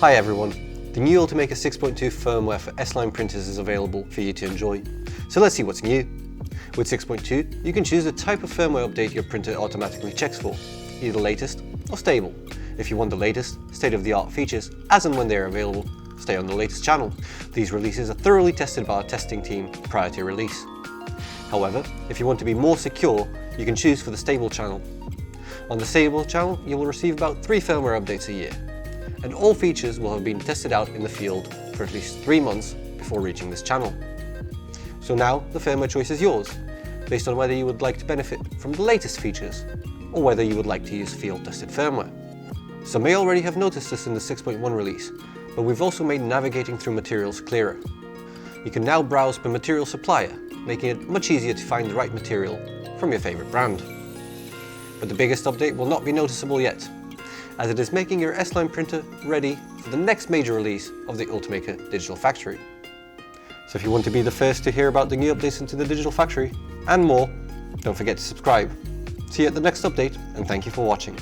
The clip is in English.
Hi everyone, the new Ultimaker 6.2 firmware for S-line printers is available for you to enjoy. So let's see what's new. With 6.2, you can choose the type of firmware update your printer automatically checks for, either latest or stable. If you want the latest, state-of-the-art features, as and when they are available, stay on the latest channel. These releases are thoroughly tested by our testing team prior to release. However, if you want to be more secure, you can choose for the stable channel. On the stable channel, you will receive about 3 firmware updates a year, and all features will have been tested out in the field for at least 3 months before reaching this channel. So now the firmware choice is yours, based on whether you would like to benefit from the latest features, or whether you would like to use field-tested firmware. Some may already have noticed this in the 6.1 release, but we've also made navigating through materials clearer. You can now browse per material supplier, making it much easier to find the right material from your favorite brand. But the biggest update will not be noticeable yet, as it is making your S-line printer ready for the next major release of the Ultimaker Digital Factory. So if you want to be the first to hear about the new updates into the Digital Factory and more, don't forget to subscribe. See you at the next update, and thank you for watching.